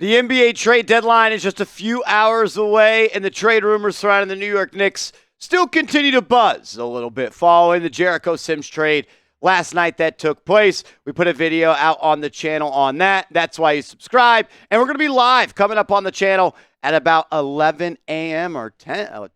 The NBA trade deadline is just a few hours away, and the trade rumors surrounding the New York Knicks still continue to buzz a little bit following the Jericho Sims trade last night that took place. We put a video out on the channel on that. That's why you subscribe. And we're going to be live coming up on the channel at about 11 a.m. or 10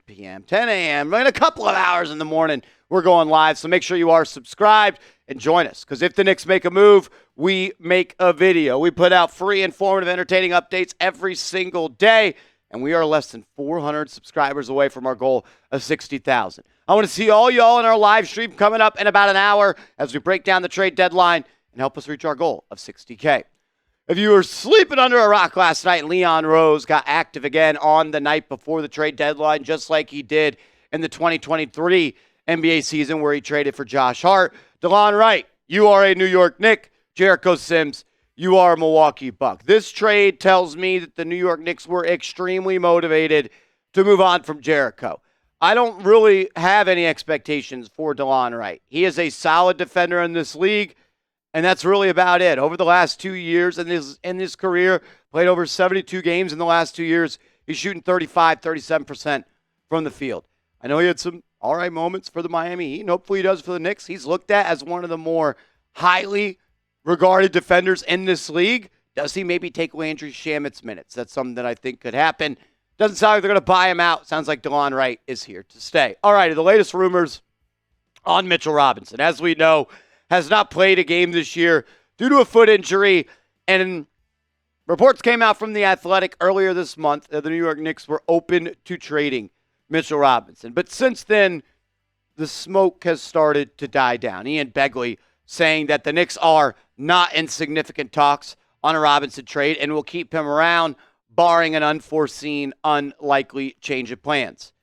p.m., 10 a.m. In a couple of hours in the morning, we're going live. So make sure you are subscribed and join us, because if the Knicks make a move, we make a video. We put out free, informative, entertaining updates every single day, and we are less than 400 subscribers away from our goal of 60,000. I want to see all y'all in our live stream coming up in about an hour as we break down the trade deadline and help us reach our goal of 60K. If you were sleeping under a rock last night, Leon Rose got active again on the night before the trade deadline, just like he did in the 2023 NBA season where he traded for Josh Hart. DeLon Wright, you are a New York Knick. Jericho Sims, you are a Milwaukee Buck. This trade tells me that the New York Knicks were extremely motivated to move on from Jericho. I don't really have any expectations for DeLon Wright. He is a solid defender in this league, and that's really about it. Over the last 2 years in his career, played over 72 games in the last 2 years. He's shooting 35, 37% from the field. I know he had some all right moments for the Miami Heat, and hopefully he does for the Knicks. He's looked at as one of the more highly regarded defenders in this league. Does he maybe take away Andrew Shamit's minutes? That's something that I think could happen. Doesn't sound like they're going to buy him out. Sounds like DeLon Wright is here to stay. All right, the latest rumors on Mitchell Robinson, as we know, has not played a game this year due to a foot injury. And reports came out from The Athletic earlier this month that the New York Knicks were open to trading Mitchell Robinson. But since then, the smoke has started to die down. Ian Begley saying that the Knicks are not in significant talks on a Robinson trade and will keep him around, barring an unforeseen, unlikely change of plans.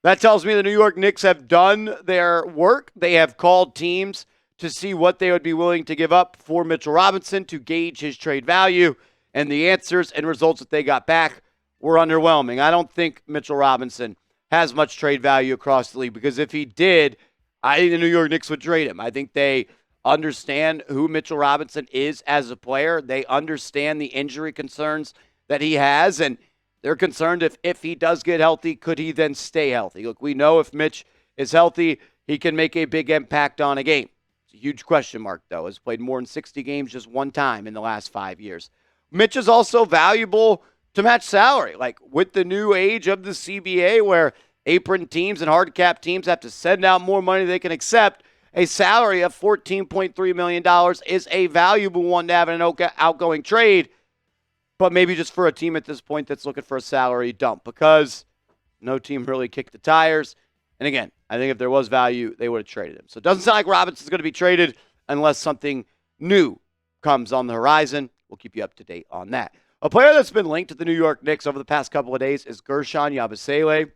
That tells me the New York Knicks have done their work. They have called teams to see what they would be willing to give up for Mitchell Robinson to gauge his trade value, and the answers and results that they got back were underwhelming. I don't think Mitchell Robinson has much trade value across the league, because if he did, I think the New York Knicks would trade him. I think they understand who Mitchell Robinson is as a player. They understand the injury concerns that he has, and they're concerned if he does get healthy, could he then stay healthy? Look, we know if Mitch is healthy, he can make a big impact on a game. It's a huge question mark, though. Has played more than 60 games just one time in the last 5 years. Mitch is also valuable to match salary. Like with the new age of the CBA where apron teams and hard cap teams have to send out more money they can accept, a salary of $14.3 million is a valuable one to have in an outgoing trade, but maybe just for a team at this point that's looking for a salary dump, because no team really kicked the tires. And again, I think if there was value, they would have traded him. So it doesn't sound like Robinson's going to be traded unless something new comes on the horizon. We'll keep you up to date on that. A player that's been linked to the New York Knicks over the past couple of days is Guerschon Yabusele,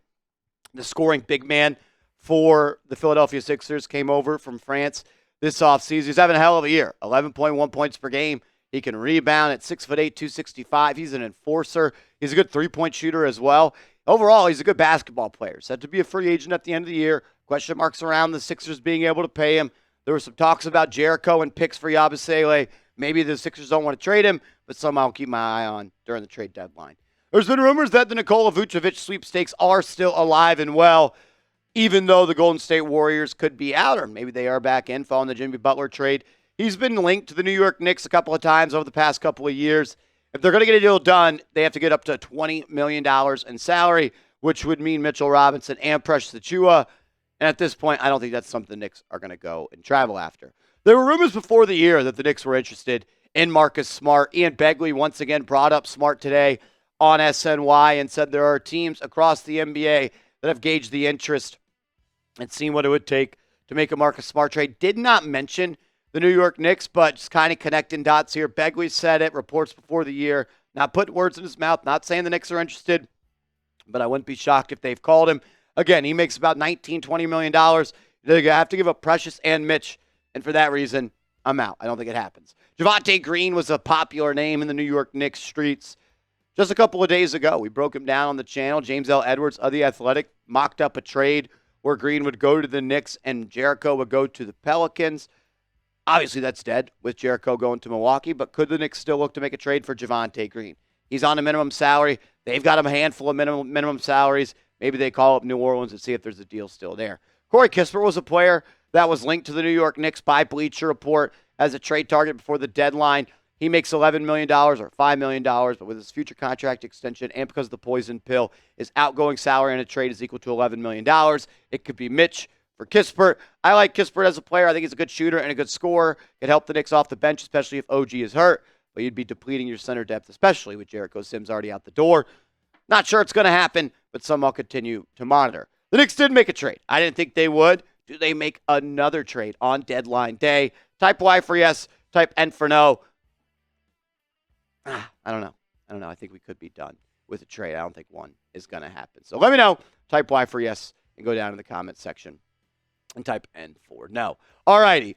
the scoring big man for the Philadelphia Sixers. Came over from France this offseason. He's having a hell of a year. 11.1 points per game. He can rebound at 6'8", 265. He's an enforcer. He's a good three-point shooter as well. Overall, he's a good basketball player. Set to be a free agent at the end of the year. Question marks around the Sixers being able to pay him. There were some talks about Jericho and picks for Yabusele. Maybe the Sixers don't want to trade him, but somehow I'll keep my eye on during the trade deadline. There's been rumors that the Nikola Vucevic sweepstakes are still alive and well, even though the Golden State Warriors could be out, or maybe they are back in following the Jimmy Butler trade. He's been linked to the New York Knicks a couple of times over the past couple of years. If they're going to get a deal done, they have to get up to $20 million in salary, which would mean Mitchell Robinson and Precious Achiuwa. And at this point, I don't think that's something the Knicks are going to go and travel after. There were rumors before the year that the Knicks were interested in Marcus Smart. Ian Begley once again brought up Smart today on SNY and said there are teams across the NBA that have gauged the interest and seen what it would take to make a Marcus Smart trade. Did not mention the New York Knicks, but just kind of connecting dots here. Begley said it, reports before the year, not putting words in his mouth, not saying the Knicks are interested, but I wouldn't be shocked if they've called him. Again, he makes about $19, $20 million. They have to give up Precious and Mitch, and for that reason, I'm out. I don't think it happens. Javonte Green was a popular name in the New York Knicks streets. Just a couple of days ago, we broke him down on the channel. James L. Edwards of The Athletic mocked up a trade where Green would go to the Knicks and Jericho would go to the Pelicans. Obviously, that's dead with Jericho going to Milwaukee, but could the Knicks still look to make a trade for Javonte Green? He's on a minimum salary. They've got a handful of minimum salaries. Maybe they call up New Orleans and see if there's a deal still there. Corey Kispert was a player that was linked to the New York Knicks by Bleacher Report as a trade target before the deadline. He makes $11 million or $5 million, but with his future contract extension and because the poison pill, his outgoing salary in a trade is equal to $11 million. It could be Mitch for Kispert. I like Kispert as a player. I think he's a good shooter and a good scorer. Could help the Knicks off the bench, especially if OG is hurt. But you'd be depleting your center depth, especially with Jericho Sims already out the door. Not sure it's going to happen, but some I'll continue to monitor. The Knicks did make a trade. I didn't think they would. Do they make another trade on deadline day? Type Y for yes, type N for no. I don't know. I think we could be done with a trade. I don't think one is going to happen. So let me know. Type Y for yes and go down in the comment section and type N for no. All righty.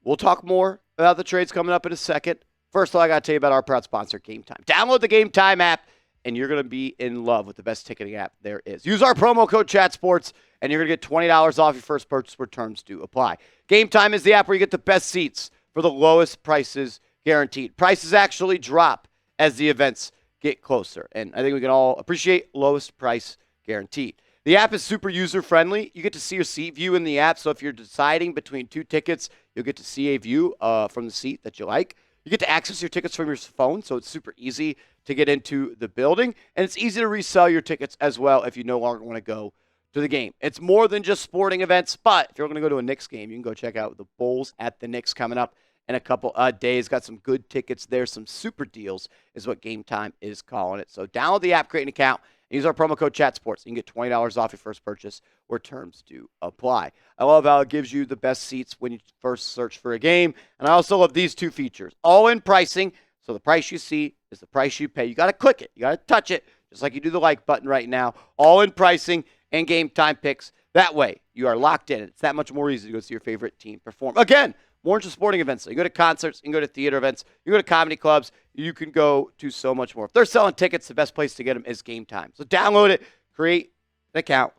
We'll talk more about the trades coming up in a second. First of all, I got to tell you about our proud sponsor, GameTime. Download the GameTime app, and you're going to be in love with the best ticketing app there is. Use our promo code ChatSports, and you're going to get $20 off your first purchase where terms do apply. GameTime is the app where you get the best seats for the lowest prices guaranteed. Prices actually drop as the events get closer, and I think we can all appreciate lowest price guaranteed. The app is super user-friendly. You get to see your seat view in the app, so if you're deciding between two tickets, you'll get to see a view from the seat that you like. You get to access your tickets from your phone, so it's super easy to get into the building, and it's easy to resell your tickets as well if you no longer want to go to the game. It's more than just sporting events, but if you're going to go to a Knicks game, you can go check out the Bulls at the Knicks coming up in a couple days. Got some good tickets there, some super deals is what GameTime is calling it. So download the app, create an account, and use our promo code ChatSports. You can get $20 off your first purchase where terms do apply. I love how it gives you the best seats when you first search for a game, and I also love these two features. All-in pricing, so the price you see is the price you pay. You got to click it. You got to touch it, just like you do the like button right now. All-in pricing and game time picks. That way, you are locked in. It's that much more easy to go see your favorite team perform. Again, more than just sporting events. So you go to concerts, you can go to theater events, you go to comedy clubs, you can go to so much more. If they're selling tickets, the best place to get them is GameTime. So download it, create an account.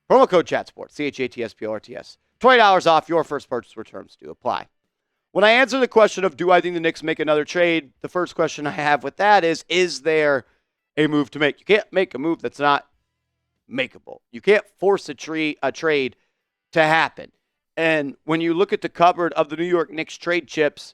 Promo code ChatSports, ChatSports, $20 off your first purchase where terms do apply. When I answer the question of do I think the Knicks make another trade, the first question I have with that is there a move to make? You can't make a move that's not makeable. You can't force a trade to happen. And when you look at the cupboard of the New York Knicks trade chips,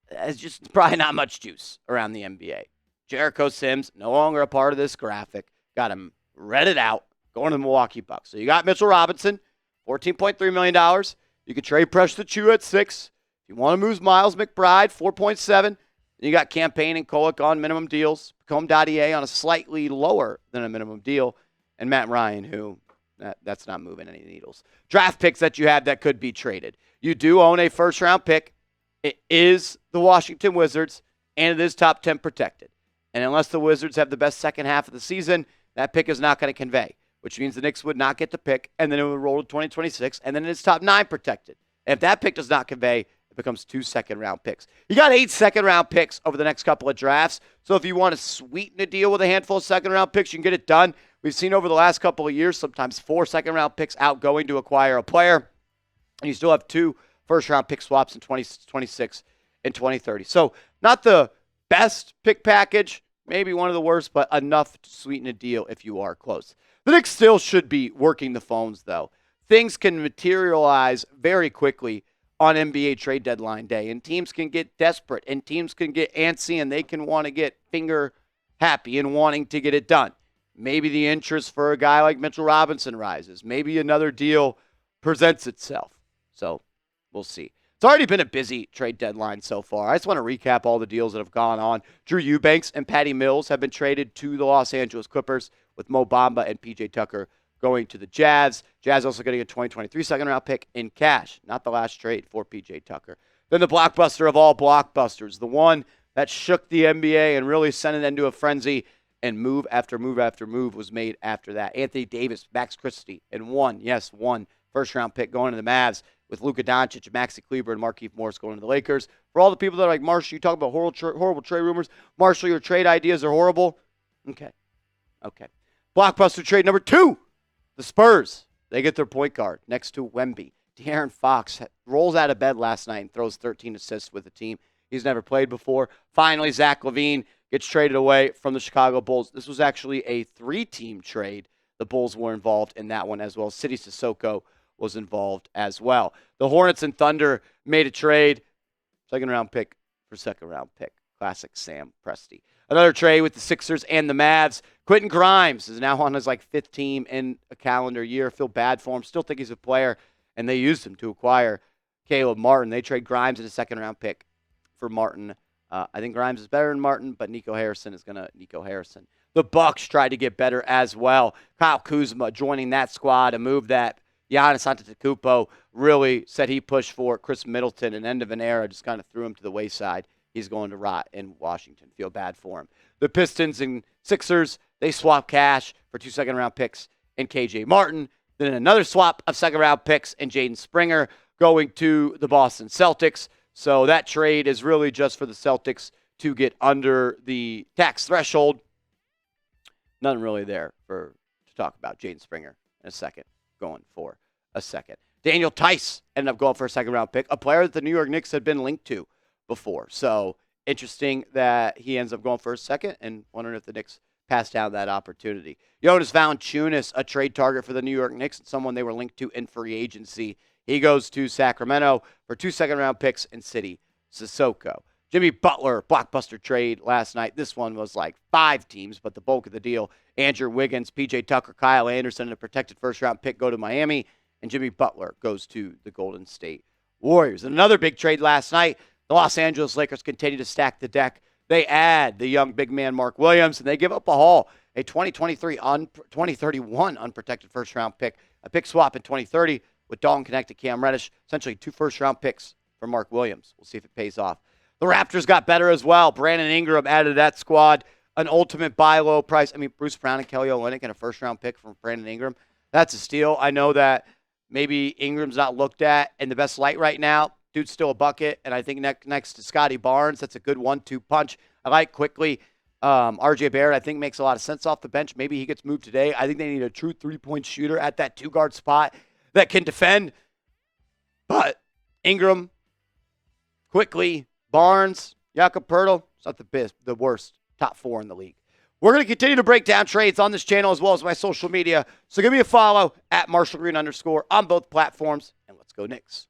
there's just probably not much juice around the NBA. Jericho Sims, no longer a part of this graphic, got him redded out, going to the Milwaukee Bucks. So you got Mitchell Robinson, $14.3 million. You could trade Precious Achiuwa at $6 million. If you want to move Miles McBride, $4.7 million. Then you got Payne and Kolek on minimum deals. Pacome Dadiet on a slightly lower than a minimum deal. And Matt Ryan, who that's not moving any needles. Draft picks that you have that could be traded. You do own a first-round pick. It is the Washington Wizards, and it is top 10 protected. And unless the Wizards have the best second half of the season, that pick is not going to convey, which means the Knicks would not get the pick, and then it would roll to 2026, and then it's top 9 protected. And if that pick does not convey, it becomes 2 second-round picks. You got 8 second-round picks over the next couple of drafts, so if you want to sweeten a deal with a handful of second-round picks, you can get it done. We've seen over the last couple of years, sometimes 4 second-round picks outgoing to acquire a player, and you still have 2 first-round pick swaps in 2026 and 2030. So not the best pick package, maybe one of the worst, but enough to sweeten a deal if you are close. The Knicks still should be working the phones, though. Things can materialize very quickly on NBA trade deadline day, and teams can get desperate, and teams can get antsy, and they can want to get finger happy and wanting to get it done. Maybe the interest for a guy like Mitchell Robinson rises. Maybe another deal presents itself. So we'll see. It's already been a busy trade deadline so far. I just want to recap all the deals that have gone on. Drew Eubanks and Patty Mills have been traded to the Los Angeles Clippers, with Mo Bamba and P.J. Tucker going to the Jazz. Jazz also getting a 2023 second-round pick in cash. Not the last trade for P.J. Tucker. Then the blockbuster of all blockbusters, the one that shook the NBA and really sent it into a frenzy, and move after move after move was made after that. Anthony Davis, Max Christie, and one first-round pick going to the Mavs, with Luka Doncic, Maxi Kleber, and Markieff Morris going to the Lakers. For all the people that are like, Marshall, you talk about horrible trade rumors. Marshall, your trade ideas are horrible. Okay. Blockbuster trade number 2. The Spurs. They get their point guard next to Wemby. De'Aaron Fox rolls out of bed last night and throws 13 assists with the team. He's never played before. Finally, Zach LaVine gets traded away from the Chicago Bulls. This was actually a 3-team trade. The Bulls were involved in that one as well. City Sissoko was involved as well. The Hornets and Thunder made a trade. Second-round pick for second-round pick. Classic Sam Presti. Another trade with the Sixers and the Mavs. Quentin Grimes is now on his 5th team in a calendar year. Feel bad for him. Still think he's a player, and they used him to acquire Caleb Martin. They trade Grimes in a second-round pick for Martin. I think Grimes is better than Martin, but Nico Harrison is going to Nico Harrison. The Bucks tried to get better as well. Kyle Kuzma joining that squad, a move that Giannis Antetokounmpo really said he pushed for. Chris Middleton, an end of an era, just kind of threw him to the wayside. He's going to rot in Washington. Feel bad for him. The Pistons and Sixers, they swap cash for 2 second-round picks and KJ Martin. Then another swap of second-round picks and Jaden Springer going to the Boston Celtics. So that trade is really just for the Celtics to get under the tax threshold. Nothing really there to talk about. Jaden Springer in a second, going for a second. Daniel Tice ended up going for a second-round pick, a player that the New York Knicks had been linked to before. So interesting that he ends up going for a second, and wondering if the Knicks pass down that opportunity. Jonas Valanciunas, a trade target for the New York Knicks, and someone they were linked to in free agency. He goes to Sacramento for 2 second-round picks and City Sissoko. Jimmy Butler, blockbuster trade last night. This one was 5 teams, but the bulk of the deal. Andrew Wiggins, P.J. Tucker, Kyle Anderson, and a protected first-round pick go to Miami, and Jimmy Butler goes to the Golden State Warriors. And another big trade last night. The Los Angeles Lakers continue to stack the deck. They add the young big man Mark Williams, and they give up a haul, a 2031 unprotected first-round pick, a pick swap in 2030 with Dalton Connect, Cam Reddish, essentially 2 first-round picks for Mark Williams. We'll see if it pays off. The Raptors got better as well. Brandon Ingram added to that squad, an ultimate buy low price. I mean, Bruce Brown and Kelly Olynyk and a first-round pick from Brandon Ingram. That's a steal. I know that maybe Ingram's not looked at in the best light right now. Dude's still a bucket, and I think next to Scotty Barnes, that's a good 1-2 punch. I like quickly. RJ Barrett, I think, makes a lot of sense off the bench. Maybe he gets moved today. I think they need a true 3-point shooter at that 2-guard spot that can defend. But Ingram, quickly, Barnes, Jakob Poeltl, it's not the worst top 4 in the league. We're going to continue to break down trades on this channel as well as my social media. So give me a follow at @MarshallGreen_ on both platforms, and let's go Knicks.